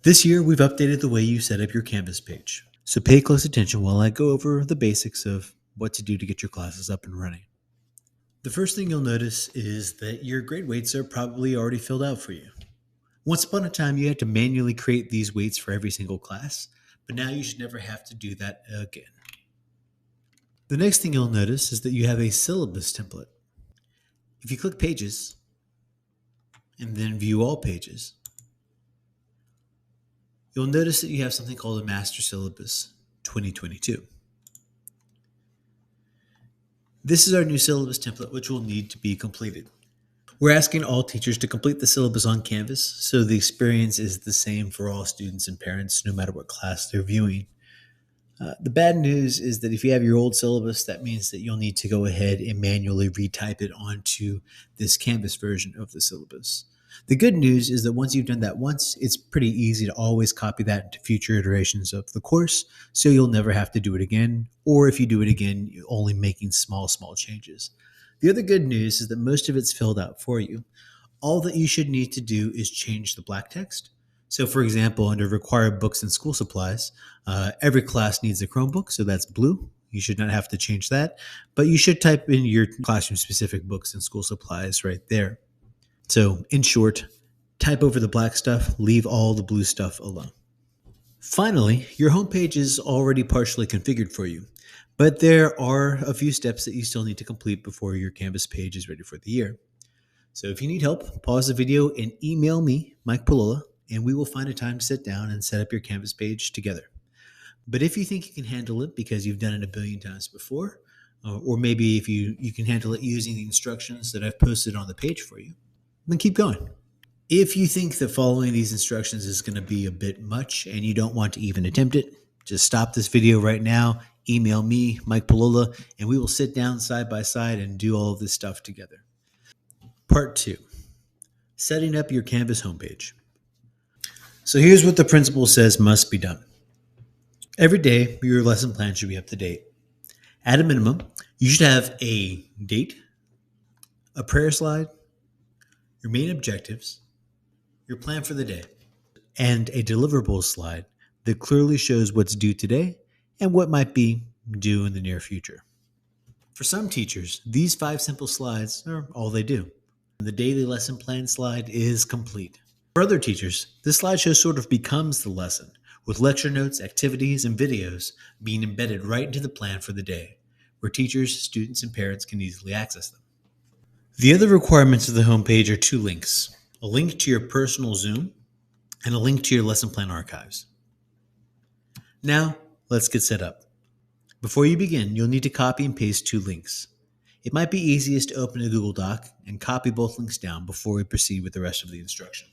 This year, we've updated the way you set up your Canvas page. So pay close attention while I go over the basics of what to do to get your classes up and running. The first thing you'll notice is that your grade weights are probably already filled out for you. Once upon a time, you had to manually create these weights for every single class, but now you should never have to do that again. The next thing you'll notice is that you have a syllabus template. If you click Pages and then View All Pages, you'll notice that you have something called a Master Syllabus 2022. This is our new syllabus template, which will need to be completed. We're asking all teachers to complete the syllabus on Canvas, so the experience is the same for all students and parents, no matter what class they're viewing. The bad news is that if you have your old syllabus, that means that you'll need to go ahead and manually retype it onto this Canvas version of the syllabus. The good news is that once you've done that once, it's pretty easy to always copy that into future iterations of the course, so you'll never have to do it again, or if you do it again, you're only making small changes. The other good news is that most of it's filled out for you. All that you should need to do is change the black text. So for example, under required books and school supplies, every class needs a Chromebook, so that's blue. You should not have to change that, but you should type in your classroom specific books and school supplies right there. So in short, type over the black stuff, leave all the blue stuff alone. Finally, your homepage is already partially configured for you, but there are a few steps that you still need to complete before your Canvas page is ready for the year. So if you need help, pause the video and email me, Mike Palola, and we will find a time to sit down and set up your Canvas page together. But if you think you can handle it because you've done it a billion times before, or maybe if you can handle it using the instructions that I've posted on the page for you, then keep going. If you think that following these instructions is going to be a bit much and you don't want to even attempt it, just stop this video right now, email me, Mike Palola, and we will sit down side by side and do all of this stuff together. Part 2, setting up your Canvas homepage. So here's what the principal says must be done. Every day, your lesson plan should be up to date. At a minimum, you should have a date, a prayer slide, your main objectives, your plan for the day, and a deliverables slide that clearly shows what's due today and what might be due in the near future. For some teachers, these 5 simple slides are all they do. The daily lesson plan slide is complete. For other teachers, this slideshow sort of becomes the lesson, with lecture notes, activities, and videos being embedded right into the plan for the day, where teachers, students, and parents can easily access them. The other requirements of the homepage are 2 links, a link to your personal Zoom and a link to your lesson plan archives. Now, let's get set up. Before you begin, you'll need to copy and paste 2 links. It might be easiest to open a Google Doc and copy both links down before we proceed with the rest of the instruction.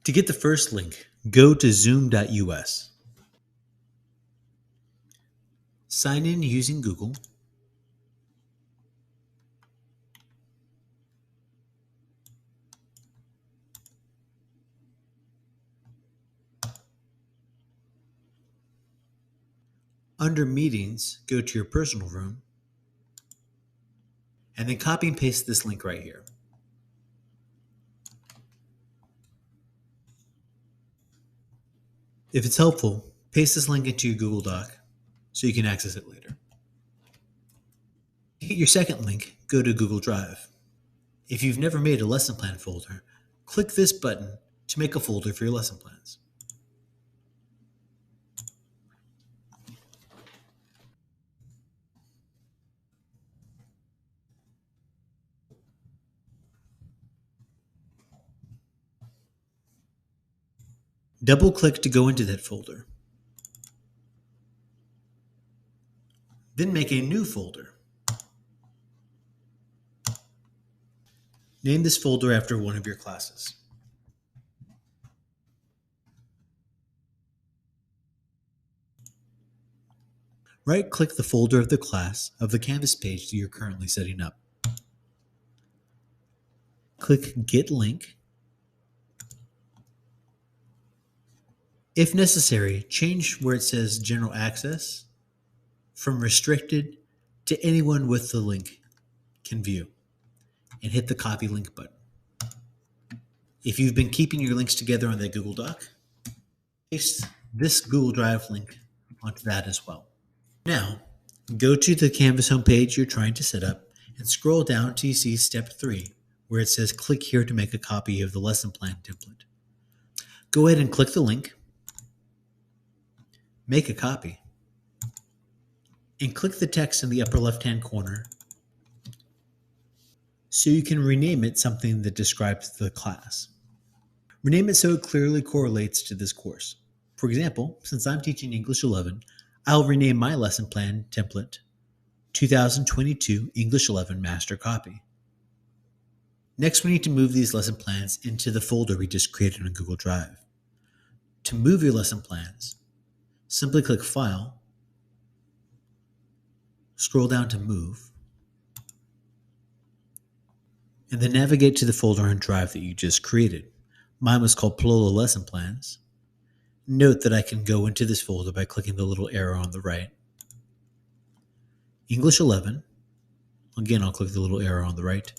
To get the first link, go to zoom.us. Sign in using Google. Under Meetings, go to your personal room, and then copy and paste this link right here. If it's helpful, paste this link into your Google Doc so you can access it later. To get your second link, go to Google Drive. If you've never made a lesson plan folder, click this button to make a folder for your lesson plans. Double-click to go into that folder. Then make a new folder. Name this folder after one of your classes. Right-click the folder of the class of the Canvas page that you're currently setting up. Click Get Link. If necessary, change where it says General Access from Restricted to anyone with the link can view. and hit the copy link button. If you've been keeping your links together on the Google Doc, paste this Google Drive link onto that as well. Now, go to the Canvas homepage you're trying to set up and scroll down until you see step 3, where it says click here to make a copy of the lesson plan template. Go ahead and click the link, make a copy, and click the text in the upper left-hand corner so you can rename it something that describes the class. Rename it so it clearly correlates to this course. For example, since I'm teaching English 11, I'll rename my lesson plan template 2022 English 11 Master Copy. Next, we need to move these lesson plans into the folder we just created on Google Drive. To move your lesson plans, simply click File, scroll down to Move, and then navigate to the folder on Drive that you just created. Mine was called Palolo Lesson Plans. Note that I can go into this folder by clicking the little arrow on the right. English 11. Again, I'll click the little arrow on the right.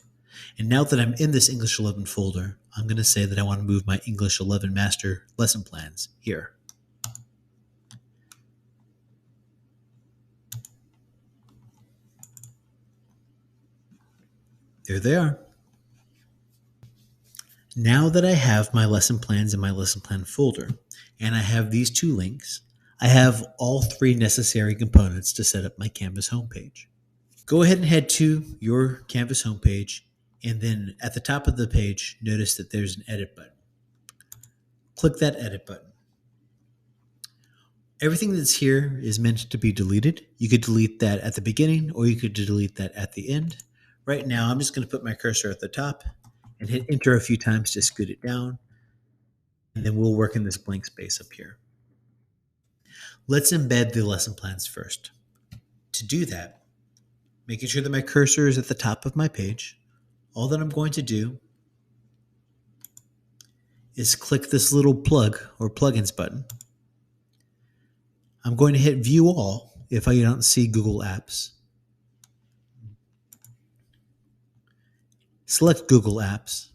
And now that I'm in this English 11 folder, I'm going to say that I want to move my English 11 Master Lesson Plans here. There they are. Now that I have my lesson plans in my lesson plan folder, and I have these 2 links, I have all 3 necessary components to set up my Canvas homepage. Go ahead and head to your Canvas homepage, and then at the top of the page, notice that there's an edit button. Click that edit button. Everything that's here is meant to be deleted. You could delete that at the beginning, or you could delete that at the end. Right now, I'm just going to put my cursor at the top and hit enter a few times to scoot it down. And then we'll work in this blank space up here. Let's embed the lesson plans first. To do that, making sure that my cursor is at the top of my page, all that I'm going to do is click this little plug or plugins button. I'm going to hit View All if I don't see Google Apps. Select Google Apps.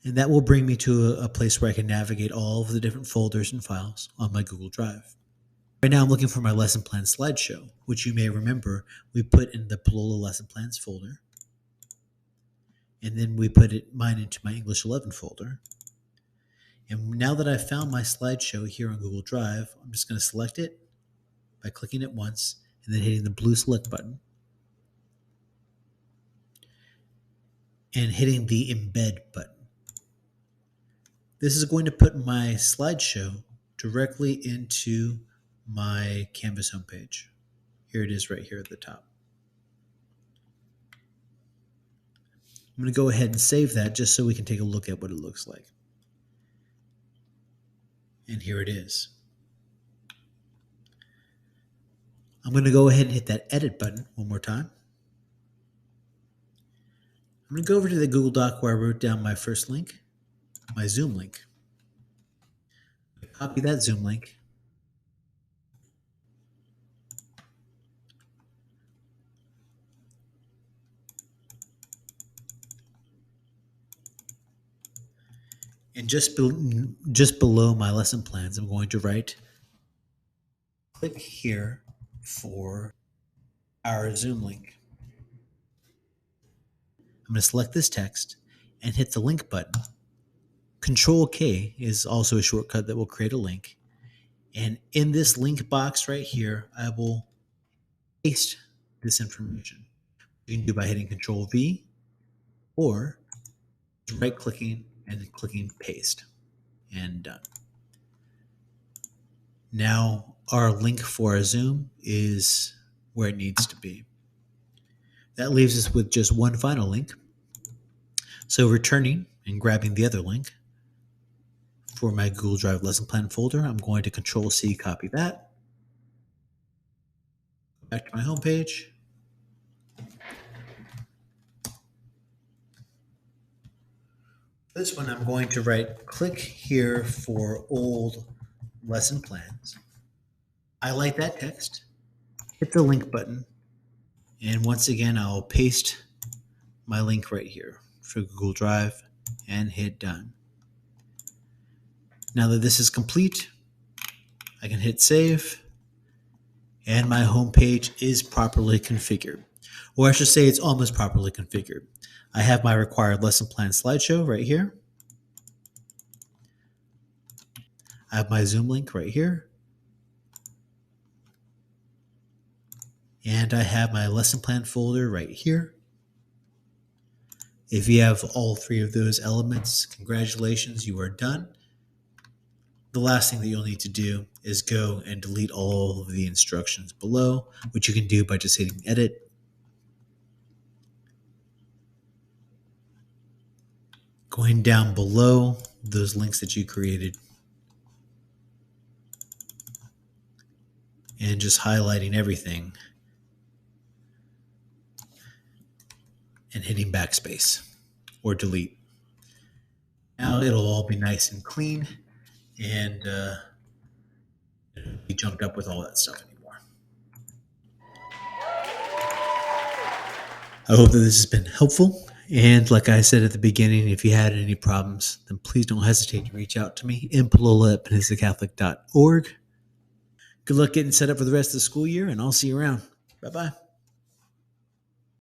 And that will bring me to a place where I can navigate all of the different folders and files on my Google Drive. Right now I'm looking for my lesson plan slideshow, which you may remember we put in the Palolo Lesson Plans folder. And then we put mine into my English 11 folder. And now that I've found my slideshow here on Google Drive, I'm just going to select it by clicking it once and then hitting the blue select button and hitting the embed button. This is going to put my slideshow directly into my Canvas homepage. Here it is right here at the top. I'm going to go ahead and save that just so we can take a look at what it looks like. And here it is. I'm going to go ahead and hit that edit button one more time. I'm going to go over to the Google Doc where I wrote down my first link, my Zoom link. Copy that Zoom link. And just below my lesson plans, I'm going to write, click here for our Zoom link. I'm going to select this text and hit the link button. Control K is also a shortcut that will create a link. And in this link box right here, I will paste this information. You can do by hitting Control V or right clicking and clicking paste, and done. Now our link for our Zoom is where it needs to be. That leaves us with just one final link. So returning and grabbing the other link for my Google Drive lesson plan folder, I'm going to Control C, copy that. Back to my home page. This one I'm going to click here for old lesson plans. Highlight that text, hit the link button, And once again, I'll paste my link right here for Google Drive and hit done. Now that this is complete, I can hit save, and my home page is properly configured. Or I should say it's almost properly configured. I have my required lesson plan slideshow right here. I have my Zoom link right here. And I have my lesson plan folder right here. If you have all three of those elements, congratulations, you are done. The last thing that you'll need to do is go and delete all of the instructions below, which you can do by just hitting edit. Going down below those links that you created and just highlighting everything and hitting backspace or delete. Now it'll all be nice and clean and be jumped up with all that stuff anymore. I hope that this has been helpful. And like I said at the beginning, if you had any problems, then please don't hesitate to reach out to me, impalola@peninsulacatholic.org. Good luck getting set up for the rest of the school year, and I'll see you around. Bye-bye.